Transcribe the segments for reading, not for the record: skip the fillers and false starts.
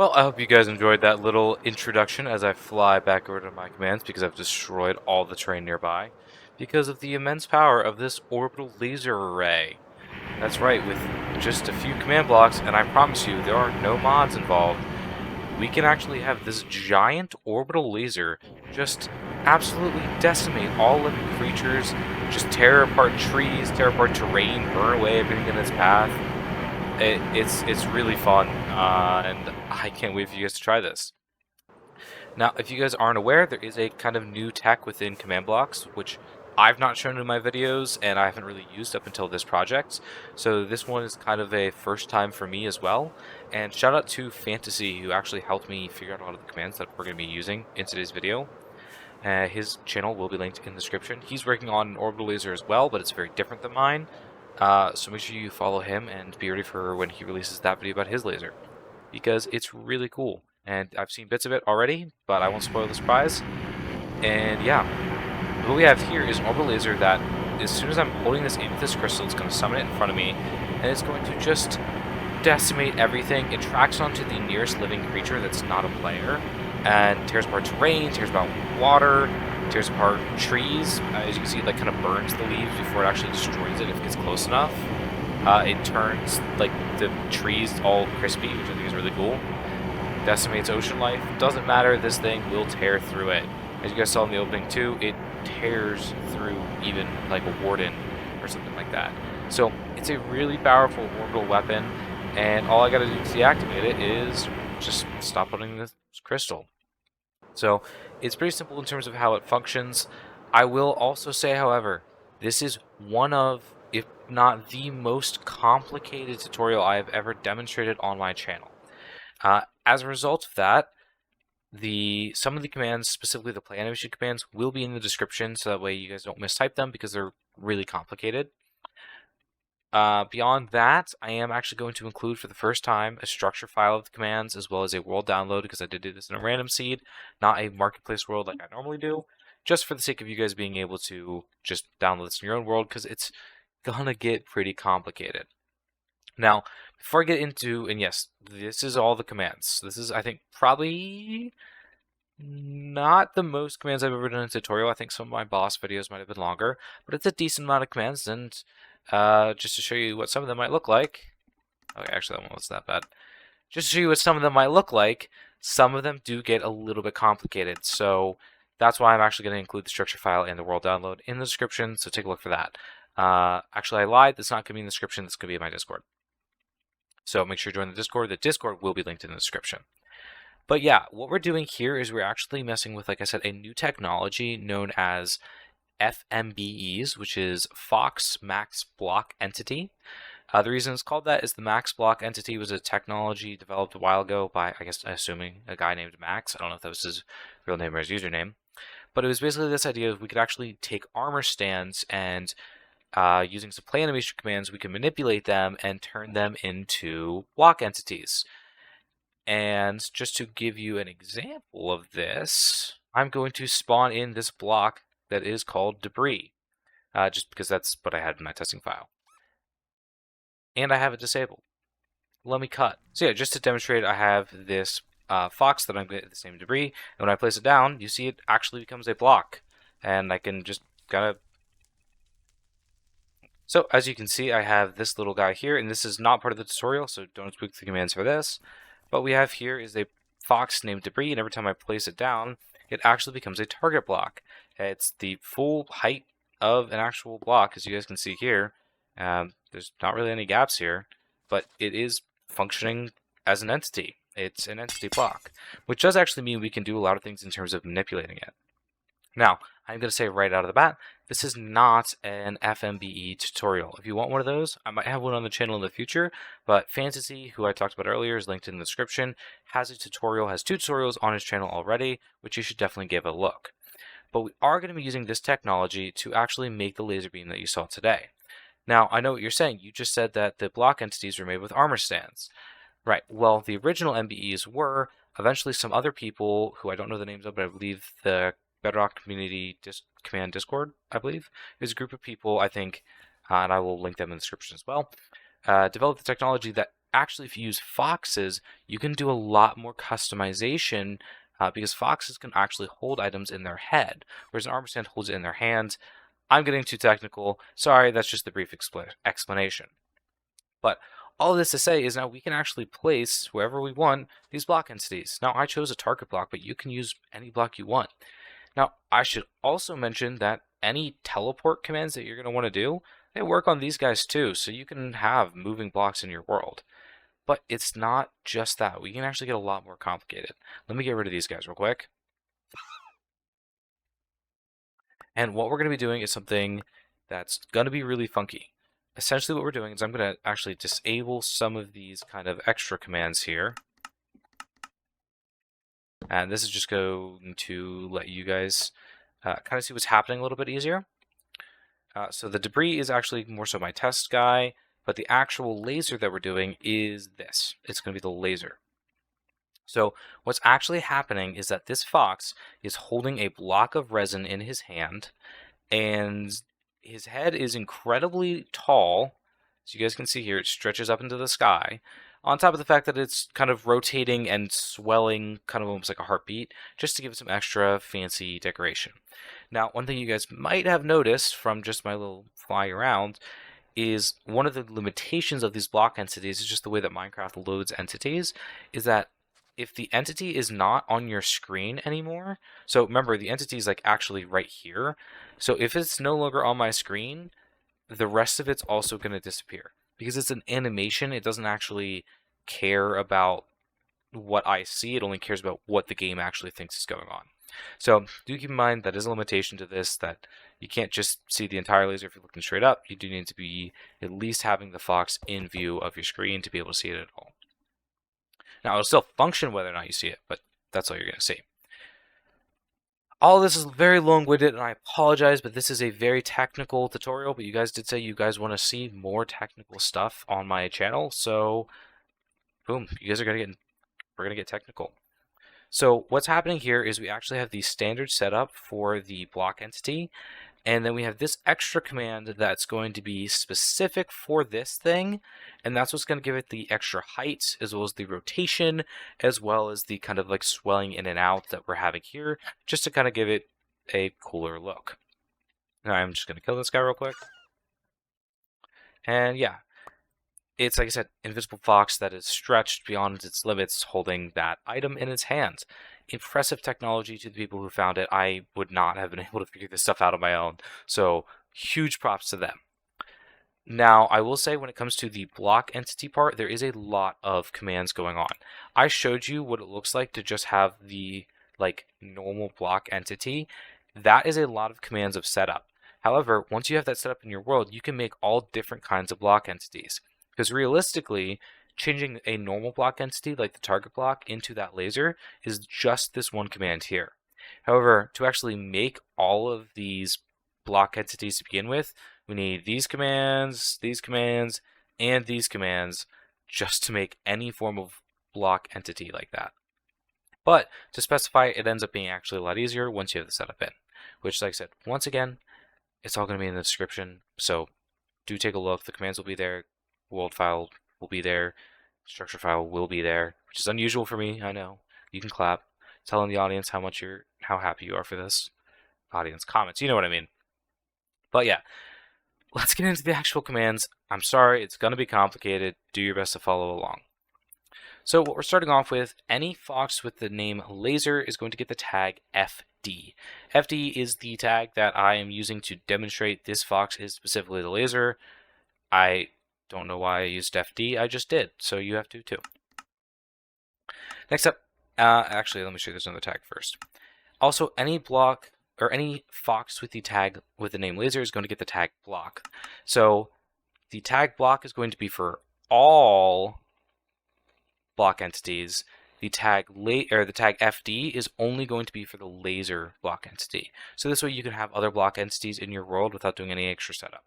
Well, I hope you guys enjoyed that little introduction as I fly back over to my commands because I've destroyed all the terrain nearby because of the immense power of this orbital laser array. That's right, with just a few command blocks, and I promise you there are no mods involved, we can actually have this giant orbital laser just absolutely decimate all living creatures, just tear apart trees, tear apart terrain, burn away everything in its path. It's really fun, and I can't wait for you guys to try this. Now, if you guys aren't aware, there is a kind of new tech within command blocks, which I've not shown in my videos, and I haven't really used up until this project. So this one is kind of a first time for me as well. And shout out to Fantasy, who actually helped me figure out a lot of the commands that we're going to be using in today's video. His channel will be linked in the description. He's working on an orbital laser as well, but it's very different than mine. So make sure you follow him and be ready for when he releases that video about his laser, because it's really cool. And I've seen bits of it already, but I won't spoil the surprise. And yeah, what we have here is an orbital laser that, as soon as I'm holding this amethyst crystal, it's going to summon it in front of me, and it's going to just decimate everything. It tracks onto the nearest living creature that's not a player, and tears apart terrain, tears apart water, tears apart trees. As you can see, it like kind of burns the leaves before it actually destroys it if it gets close enough. It turns like the trees all crispy, which I think is really cool. Decimates ocean life. Doesn't matter, this thing will tear through it. As you guys saw in the opening too, it tears through even like a warden or something like that. So it's a really powerful orbital weapon, and all I gotta do to deactivate it is just stop putting this crystal. So it's pretty simple in terms of how it functions. I will also say, however, this is one of, if not the most complicated tutorial I have ever demonstrated on my channel. As a result of that, some of the commands, specifically the play animation commands, will be in the description, so that way you guys don't mistype them because they're really complicated. Beyond that, I am actually going to include for the first time a structure file of the commands as well as a world download, because I did do this in a random seed, not a marketplace world like I normally do, just for the sake of you guys being able to just download this in your own world, because it's gonna get pretty complicated. Now, before I get into, and yes, this is all the commands. This is, I think, probably not the most commands I've ever done in a tutorial. I think some of my boss videos might have been longer, but it's a decent amount of commands, and just to show you what some of them might look like. Okay, actually, that one wasn't that bad. Just to show you what some of them might look like, some of them do get a little bit complicated, so that's why I'm actually going to include the structure file and the world download in the description, so take a look for that. Actually, I lied. That's not going to be in the description. That's going to be in my Discord. So make sure you join the Discord. The Discord will be linked in the description. But yeah, what we're doing here is we're actually messing with, like I said, a new technology known as FMBEs, which is Fox Max Block Entity. The reason it's called that is the Max Block Entity was a technology developed a while ago by, I guess, assuming a guy named Max. I don't know if that was his real name or his username. But it was basically this idea of we could actually take armor stands and using some play animation commands, we can manipulate them and turn them into block entities. And just to give you an example of this, I'm going to spawn in this block that is called debris, just because that's what I had in my testing file. And I have it disabled. Let me cut. So yeah, just to demonstrate, I have this fox that I'm going to get the same debris, and when I place it down, you see it actually becomes a block, and I can just kind of. So as you can see, I have this little guy here, and this is not part of the tutorial, so don't tweak the commands for this. But we have here is a fox named debris, and every time I place it down, it actually becomes a target block. It's the full height of an actual block, as you guys can see here. There's not really any gaps here, but it is functioning as an entity. It's an entity block, which does actually mean we can do a lot of things in terms of manipulating it. Now, I'm going to say right out of the bat, this is not an FMBE tutorial. If you want one of those, I might have one on the channel in the future, but Fantasy, who I talked about earlier, is linked in the description, has two tutorials on his channel already, which you should definitely give a look. But we are going to be using this technology to actually make the laser beam that you saw today. Now, I know what you're saying. You just said that the block entities were made with armor stands. Right, well, the original MBEs were. Eventually some other people, who I don't know the names of, but I believe the Bedrock Community Command Discord, I believe, is a group of people, I think, and I will link them in the description as well, developed the technology that actually, if you use foxes, you can do a lot more customization because foxes can actually hold items in their head, whereas an ampersand holds it in their hands. I'm getting too technical. Sorry, that's just the brief explanation. But all this to say is now we can actually place wherever we want these block entities. Now, I chose a target block, but you can use any block you want. Now, I should also mention that any teleport commands that you're going to want to do, they work on these guys too, so you can have moving blocks in your world. But it's not just that. We can actually get a lot more complicated. Let me get rid of these guys real quick. And what we're going to be doing is something that's going to be really funky. Essentially what we're doing is I'm going to actually disable some of these kind of extra commands here. And this is just going to let you guys kind of see what's happening a little bit easier. So the debris is actually more so my test guy, but the actual laser that we're doing is this. It's going to be the laser. So what's actually happening is that this fox is holding a block of resin in his hand, and his head is incredibly tall. As you guys can see here, it stretches up into the sky. On top of the fact that it's kind of rotating and swelling, kind of almost like a heartbeat, just to give it some extra fancy decoration. Now, one thing you guys might have noticed from just my little fly around is one of the limitations of these block entities is just the way that Minecraft loads entities, is that if the entity is not on your screen anymore, so remember the entity is like actually right here, so if it's no longer on my screen, the rest of it's also going to disappear. Because it's an animation, it doesn't actually care about what I see, it only cares about what the game actually thinks is going on. So do keep in mind that is a limitation to this, that you can't just see the entire laser if you're looking straight up. You do need to be at least having the fox in view of your screen to be able to see it at all. Now, it'll still function whether or not you see it, but that's all you're going to see. All this is very long-winded, and I apologize, but this is a very technical tutorial, but you guys did say you guys want to see more technical stuff on my channel, so boom, you guys are going to get, we're going to get technical. So what's happening here is we actually have the standard setup for the block entity, and then we have this extra command that's going to be specific for this thing, and that's what's going to give it the extra height, as well as the rotation, as well as the kind of like swelling in and out that we're having here, just to kind of give it a cooler look. Now I'm just going to kill this guy real quick. And yeah, it's, like I said, invisible fox that is stretched beyond its limits, holding that item in its hand. Impressive technology to the people who found it. I would not have been able to figure this stuff out on my own, so huge props to them. Now, I will say when it comes to the block entity part, there is a lot of commands going on. I showed you what it looks like to just have the normal block entity. That is a lot of commands of setup. However, once you have that set up in your world, you can make all different kinds of block entities. Because realistically, changing a normal block entity like the target block into that laser is just this one command here. However, to actually make all of these block entities to begin with, we need these commands, and these commands just to make any form of block entity like that. But to specify, it ends up being actually a lot easier once you have the setup in, which, like I said, once again, it's all going to be in the description, so do take a look. The commands will be there, world file will be there, structure file will be there, which is unusual for me, I know. You can clap, telling the audience how happy you are for this. Audience comments, you know what I mean. But yeah, let's get into the actual commands. I'm sorry, it's going to be complicated. Do your best to follow along. So what we're starting off with, any fox with the name laser is going to get the tag FD. FD is the tag that I am using to demonstrate this fox is specifically the laser. I don't know why I used FD, I just did, so you have to too. Next up, actually let me show you this another tag first. Also, any block or any fox with the tag with the name laser is going to get the tag block. So the tag block is going to be for all block entities. The tag FD is only going to be for the laser block entity. So this way you can have other block entities in your world without doing any extra setup.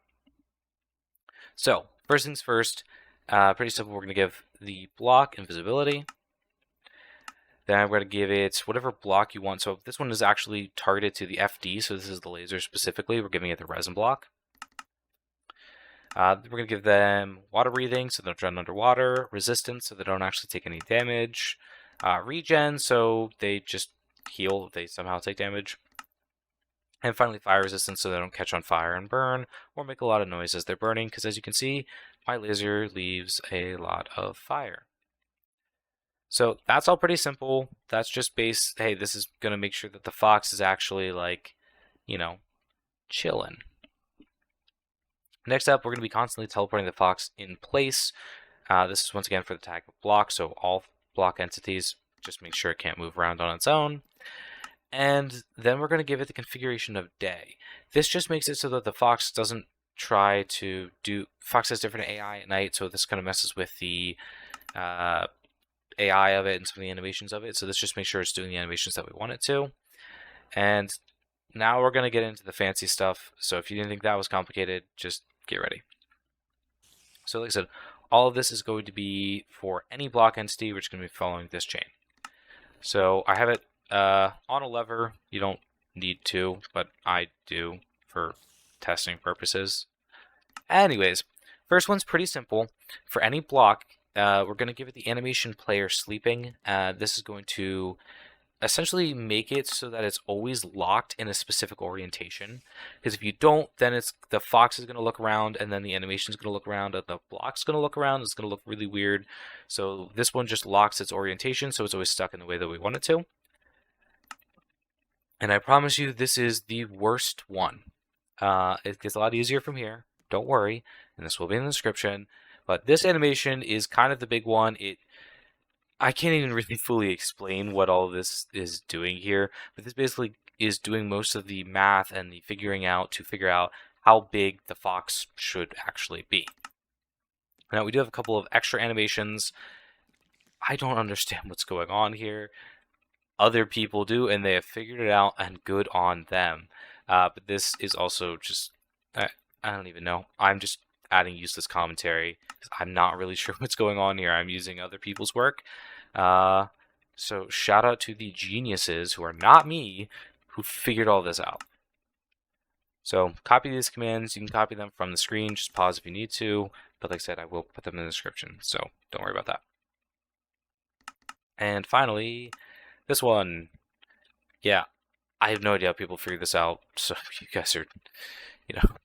So first things first, pretty simple. We're going to give the block invisibility. Then we're going to give it whatever block you want. So this one is actually targeted to the FD, so this is the laser specifically. We're giving it the resin block. We're going to give them water breathing so they don't drown underwater, resistance so they don't actually take any damage, regen so they just heal if they somehow take damage, and finally fire resistance so they don't catch on fire and burn or make a lot of noise as they're burning, because as you can see, my laser leaves a lot of fire. So that's all pretty simple. That's just base, hey, this is going to make sure that the fox is actually like, you know, chilling. Next up, we're going to be constantly teleporting the fox in place. This is once again for the tag of block, so all block entities, just make sure it can't move around on its own. And then we're going to give it the configuration of day. This just makes it so that the fox doesn't try to do, fox has different AI at night, so this kind of messes with the AI of it and some of the animations of it. So this just makes sure it's doing the animations that we want it to. And now we're going to get into the fancy stuff. So if you didn't think that was complicated, just get ready. So like I said, all of this is going to be for any block entity, which is going to be following this chain. So I have it on a lever. You don't need to, but I do for testing purposes. Anyways, first one's pretty simple. For any block, we're going to give it the animation.player.sleeping. This is going to essentially make it so that it's always locked in a specific orientation. Because if you don't, then it's the fox is going to look around, and then the animation is going to look around, and the block's going to look around. It's going to look really weird. So this one just locks its orientation, so it's always stuck in the way that we want it to. And I promise you, this is the worst one. It gets a lot easier from here. Don't worry, and this will be in the description. But this animation is kind of the big one. I can't even really fully explain what all this is doing here, but this basically is doing most of the math and the figuring out to figure out how big the fox should actually be. Now, we do have a couple of extra animations. I don't understand what's going on here. Other people do, and they have figured it out, and good on them. But this is also just, I don't even know. I'm just adding useless commentary because I'm not really sure what's going on here. I'm using other people's work. So shout out to the geniuses who are not me who figured all this out. So copy these commands. You can copy them from the screen. Just pause if you need to. But like I said, I will put them in the description. So don't worry about that. And finally, this one. Yeah, I have no idea how people figure this out. So you guys are, you know,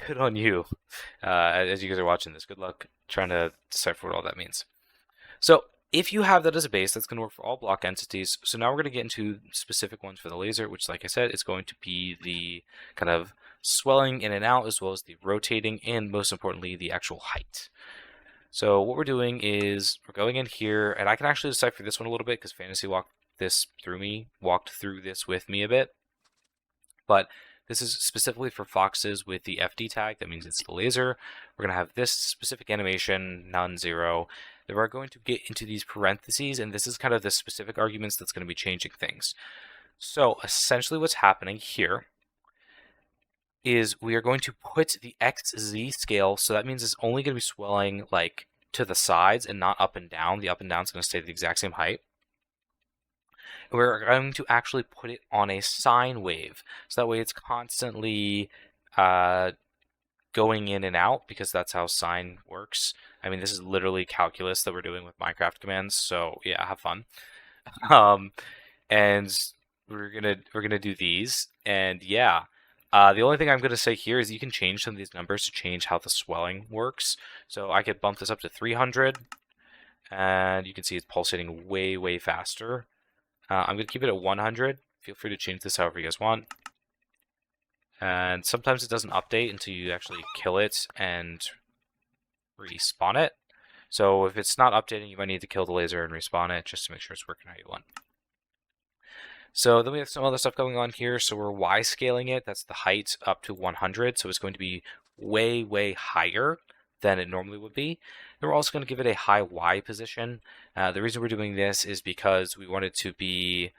good on you. As you guys are watching this, good luck trying to decipher what all that means. So if you have that as a base, that's going to work for all block entities. So now we're going to get into specific ones for the laser, which, like I said, is going to be the kind of swelling in and out, as well as the rotating, and most importantly, the actual height. So what we're doing is we're going in here, and I can actually decipher this one a little bit because Fantasy walked through this with me a bit. But this is specifically for foxes with the FD tag. That means it's the laser. We're going to have this specific animation, none, 0. Then we're going to get into these parentheses, and this is kind of the specific arguments that's going to be changing things. So essentially what's happening here is we are going to put the v.xzscale, so that means it's only going to be swelling like to the sides and not up and down. The up and down is going to stay the exact same height. We're going to actually put it on a sine wave, so that way it's constantly going in and out, because that's how sine works. I mean, this is literally calculus that we're doing with Minecraft commands, so yeah, have fun. And we're gonna do these, and yeah. The only thing I'm going to say here is you can change some of these numbers to change how the swelling works. So I could bump this up to 300, and you can see it's pulsating way, way faster. I'm going to keep it at 100. Feel free to change this however you guys want. And sometimes it doesn't update until you actually kill it and respawn it. So if it's not updating, you might need to kill the laser and respawn it just to make sure it's working how you want. So then we have some other stuff going on here. So we're y-scaling it. That's the height up to 100. So it's going to be way, way higher than it normally would be. And we're also going to give it a high Y position. The reason we're doing this is because we want it to be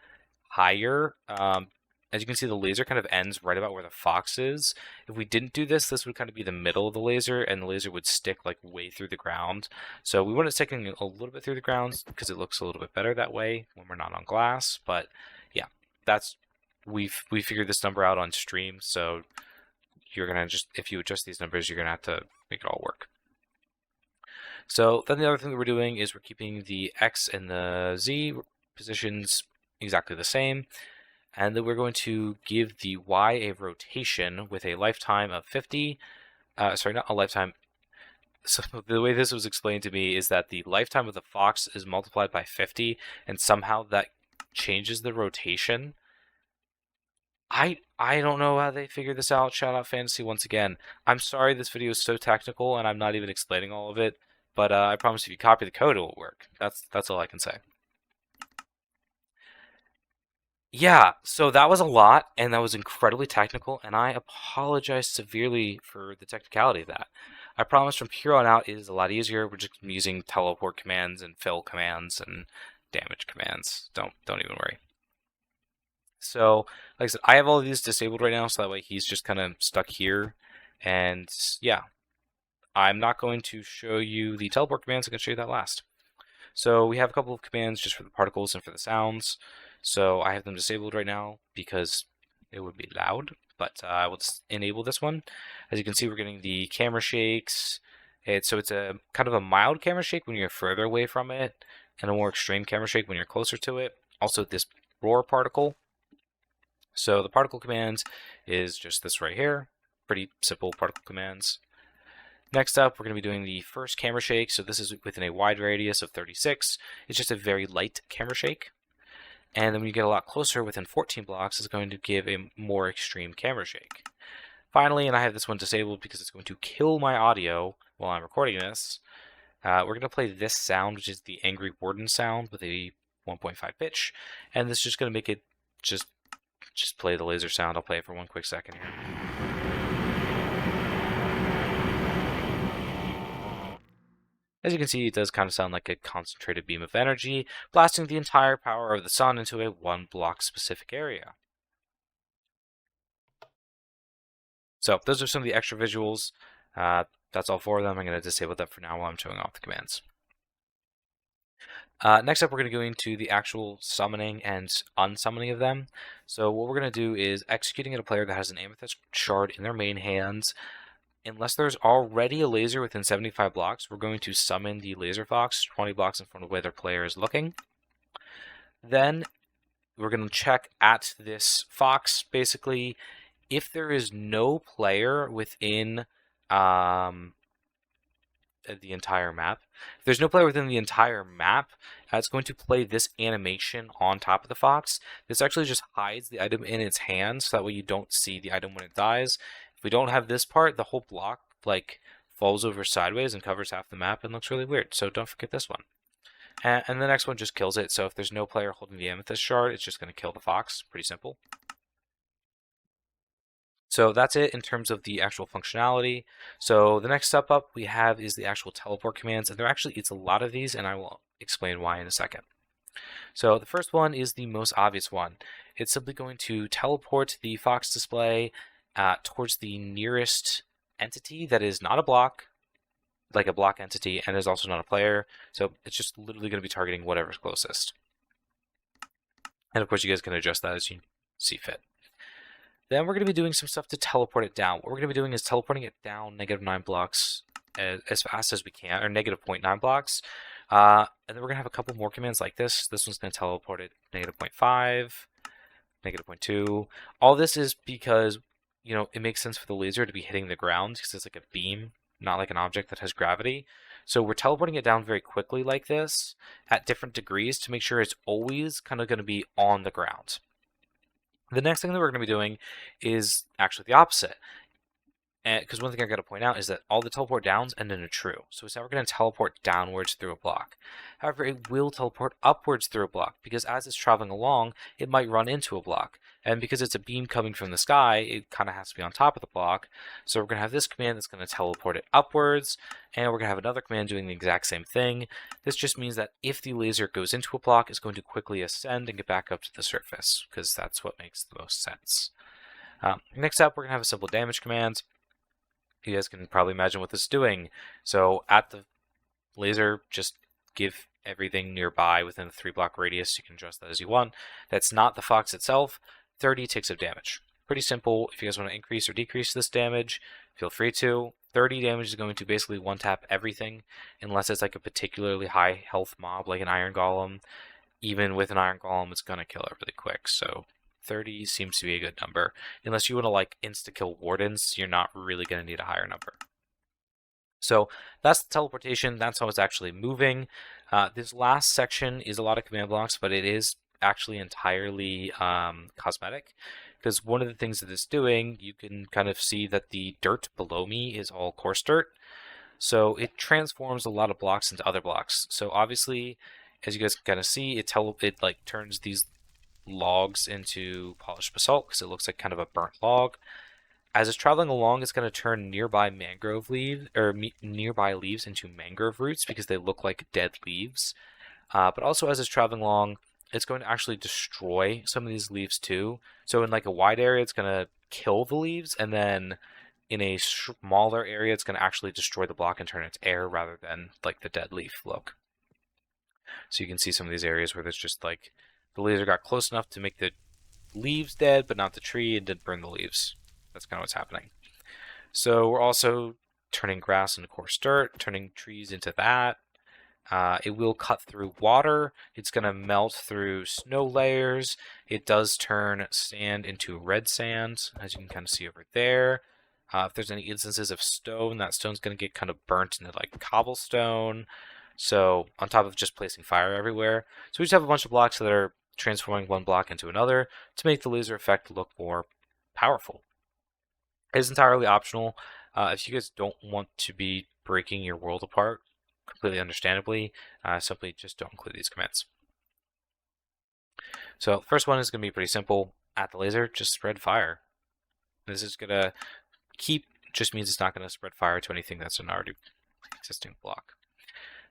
higher. As you can see, the laser kind of ends right about where the fox is. If we didn't do this, this would kind of be the middle of the laser, and the laser would stick like way through the ground. So we want it sticking a little bit through the ground because it looks a little bit better that way when we're not on glass. But yeah, that's we figured this number out on stream. So you're gonna just, if you adjust these numbers, you're gonna have to make it all work. So then the other thing that we're doing is we're keeping the X and the Z positions exactly the same. And then we're going to give the Y a rotation with a lifetime of 50. Sorry, not a lifetime. So the way this was explained to me is that the lifetime of the fox is multiplied by 50, and somehow that changes the rotation. I don't know how they figured this out. Shout out Fantasy once again. I'm sorry this video is so technical and I'm not even explaining all of it, but I promise if you copy the code, it will work. That's all I can say. Yeah, so that was a lot, and that was incredibly technical, and I apologize severely for the technicality of that. I promise from here on out it is a lot easier. We're just using teleport commands and fill commands and damage commands. Don't even worry. So, like I said, I have all of these disabled right now, so that way he's just kind of stuck here. And yeah, I'm not going to show you the teleport commands. I'm going to show you that last. So we have a couple of commands just for the particles and for the sounds. So I have them disabled right now because it would be loud, but I will just enable this one. As you can see, we're getting the camera shakes. So it's a kind of a mild camera shake when you're further away from it, and a more extreme camera shake when you're closer to it. Also, this roar particle. So the particle commands is just this right here. Pretty simple particle commands. Next up, we're going to be doing the first camera shake. So this is within a wide radius of 36. It's just a very light camera shake. And then when you get a lot closer, within 14 blocks, it's going to give a more extreme camera shake. Finally, and I have this one disabled because it's going to kill my audio while I'm recording this, we're going to play this sound, which is the Angry Warden sound with a 1.5 pitch. And this is just going to make it just play the laser sound. I'll play it for one quick second here. As you can see, it does kind of sound like a concentrated beam of energy, blasting the entire power of the sun into a one block specific area. So those are some of the extra visuals. That's all four of them. I'm going to disable them for now while I'm showing off the commands. Next up, we're going to go into the actual summoning and unsummoning of them. So what we're going to do is executing at a player that has an amethyst shard in their main hands. Unless there's already a laser within 75 blocks, we're going to summon the laser fox 20 blocks in front of where their player is looking. Then we're going to check at this fox, basically, if there is no player within the entire map. If there's no player within the entire map, it's going to play this animation on top of the fox. This actually just hides the item in its hands, so that way you don't see the item when it dies. If we don't have this part, the whole block like falls over sideways and covers half the map and looks really weird. So don't forget this one. And the next one just kills it. So if there's no player holding the amethyst shard, it's just going to kill the fox. Pretty simple. So that's it in terms of the actual functionality. So the next step up we have is the actual teleport commands, and it's a lot of these, and I will explain why in a second. So the first one is the most obvious one. It's simply going to teleport the fox display towards the nearest entity that is not a block, like a block entity, and is also not a player. So it's just literally going to be targeting whatever's closest. And of course you guys can adjust that as you see fit. Then we're going to be doing some stuff to teleport it down. What we're going to be doing is teleporting it down -9 blocks as fast as we can, or -0.9 blocks. And then we're going to have a couple more commands like this. This one's going to teleport it -0.5, -0.2. All this is because, you know, it makes sense for the laser to be hitting the ground because it's like a beam, not like an object that has gravity. So we're teleporting it down very quickly like this at different degrees to make sure it's always kind of going to be on the ground. The next thing that we're going to be doing is actually the opposite. Because one thing I got to point out is that all the teleport downs end in a true. So it's never going to teleport downwards through a block. However, it will teleport upwards through a block, because as it's traveling along, it might run into a block. And because it's a beam coming from the sky, it kind of has to be on top of the block. So we're going to have this command that's going to teleport it upwards, and we're going to have another command doing the exact same thing. This just means that if the laser goes into a block, it's going to quickly ascend and get back up to the surface, because that's what makes the most sense. Next up, we're going to have a simple damage command. You guys can probably imagine what this is doing. So at the laser, just give everything nearby within a 3-block radius. You can adjust that as you want. That's not the fox itself. 30 ticks of damage. Pretty simple. If you guys want to increase or decrease this damage, feel free to. 30 damage is going to basically one-tap everything, unless it's like a particularly high health mob, like an Iron Golem. Even with an Iron Golem, it's going to kill it really quick, so 30 seems to be a good number. Unless you want to like insta-kill Wardens, you're not really going to need a higher number. So that's the teleportation, that's how it's actually moving. This last section is a lot of command blocks, but it is actually entirely cosmetic. Because one of the things that it's doing, you can kind of see that the dirt below me is all coarse dirt. So it transforms a lot of blocks into other blocks. So obviously, as you guys can kind of see, it like turns these logs into polished basalt because it looks like kind of a burnt log. As it's traveling along, it's going to turn nearby mangrove leaves or nearby leaves into mangrove roots because they look like dead leaves. But also, as it's traveling along, it's going to actually destroy some of these leaves too. So in like a wide area, it's going to kill the leaves, and then in a smaller area, it's going to actually destroy the block and turn it into air rather than like the dead leaf look. So you can see some of these areas where there's just like the laser got close enough to make the leaves dead, but not the tree, and didn't burn the leaves. That's kind of what's happening. So we're also turning grass into coarse dirt, turning trees into that. It will cut through water. It's going to melt through snow layers. It does turn sand into red sand, as you can kind of see over there. If there's any instances of stone, that stone's going to get kind of burnt into like cobblestone. So on top of just placing fire everywhere. So we just have a bunch of blocks that are transforming one block into another to make the laser effect look more powerful. It's entirely optional. If you guys don't want to be breaking your world apart, completely understandably, simply just don't include these commands. So the first one is going to be pretty simple. At the laser, just spread fire. This is going to just means it's not going to spread fire to anything that's an already existing block.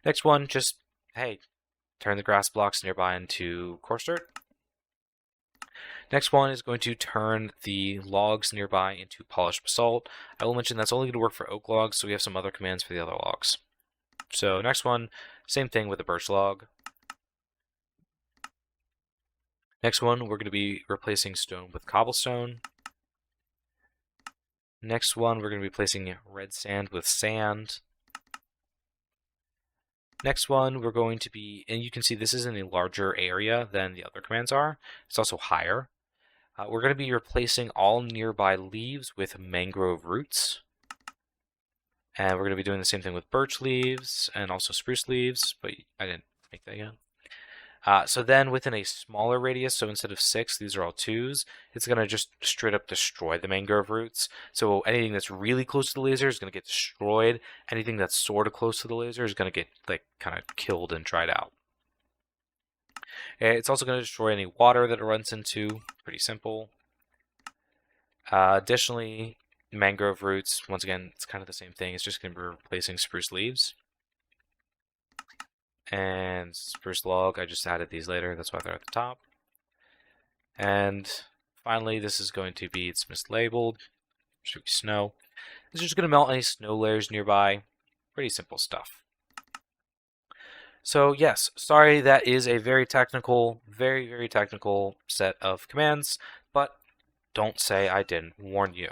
Next one, just, hey, turn the grass blocks nearby into coarse dirt. Next one is going to turn the logs nearby into polished basalt. I will mention that's only going to work for oak logs, so we have some other commands for the other logs. So next one, same thing with a birch log. Next one, we're going to be replacing stone with cobblestone. Next one, we're going to be replacing red sand with sand. Next one, we're going to be, and you can see this is in a larger area than the other commands are. It's also higher. We're going to be replacing all nearby leaves with mangrove roots. And we're going to be doing the same thing with birch leaves and also spruce leaves, but I didn't make that yet. So then within a smaller radius, so instead of 6, these are all 2s, it's going to just straight up destroy the mangrove roots. So anything that's really close to the laser is going to get destroyed. Anything that's sort of close to the laser is going to get like kind of killed and dried out. It's also going to destroy any water that it runs into. Pretty simple. Additionally, mangrove roots, once again, it's kind of the same thing. It's just going to be replacing spruce leaves. And spruce log, I just added these later, that's why they're at the top. And finally, this is going to be, it's mislabeled, should be snow. This is just going to melt any snow layers nearby. Pretty simple stuff. So yes, sorry, that is a very technical, very, very technical set of commands, but don't say I didn't warn you.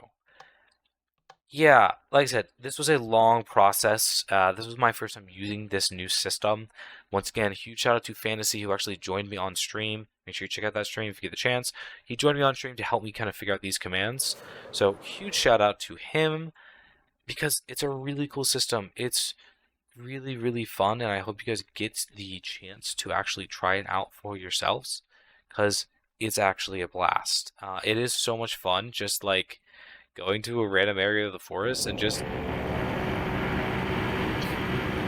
Yeah, like I said, this was a long process. This was my first time using this new system. Once again, huge shout out to Fantasy, who actually joined me on stream. Make sure you check out that stream if you get the chance. He joined me on stream to help me kind of figure out these commands. So huge shout out to him because it's a really cool system. It's really, really fun, and I hope you guys get the chance to actually try it out for yourselves because it's actually a blast. It is so much fun, just like going to a random area of the forest and just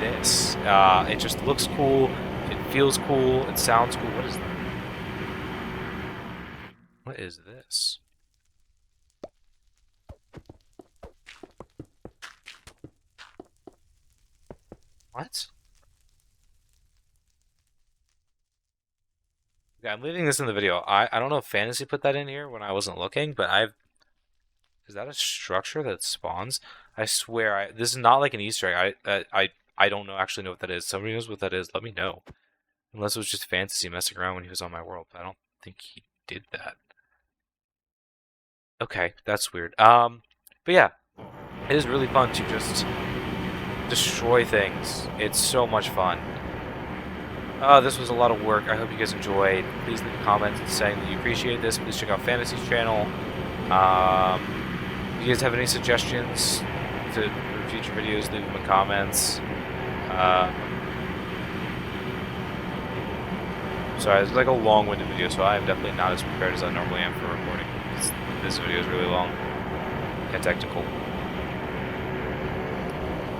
this. It just looks cool, it feels cool, it sounds cool. What is that? What is this? What? Yeah, I'm leaving this in the video. I don't know if Fantasy put that in here when I wasn't looking, but is that a structure that spawns? I swear, this is not like an Easter egg. I don't know actually know what that is. Somebody knows what that is. Let me know. Unless it was just Fantasy messing around when he was on my world. But I don't think he did that. Okay, that's weird. But yeah, It is really fun to just destroy things. It's so much fun. This was a lot of work. I hope you guys enjoyed. Please leave comments saying that you appreciate this. Please check out Fantasy's channel. If you guys have any suggestions for future videos, leave them in comments. Sorry, it's like a long-winded video, so I am definitely not as prepared as I normally am for recording. This video is really long and technical.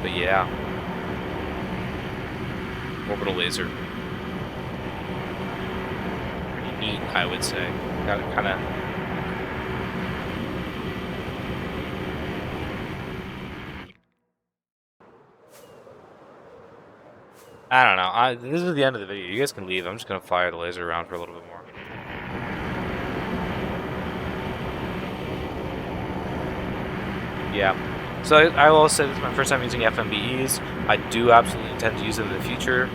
But yeah. Orbital Laser. Pretty neat, I would say. Got it kind of... I don't know. This is the end of the video. You guys can leave. I'm just going to fire the laser around for a little bit more. Yeah. So I will say this is my first time using FMBEs. I do absolutely intend to use them in the future.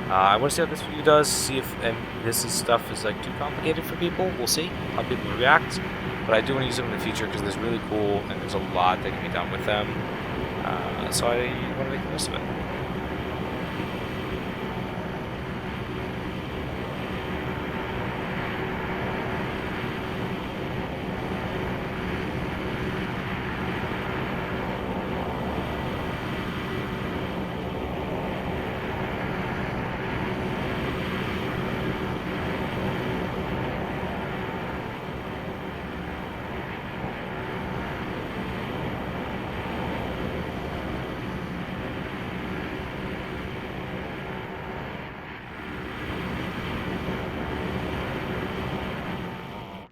I want to see how this video does, see if this stuff is like too complicated for people. We'll see how people react. But I do want to use them in the future because they're really cool and there's a lot that can be done with them. So I want to make the most of it.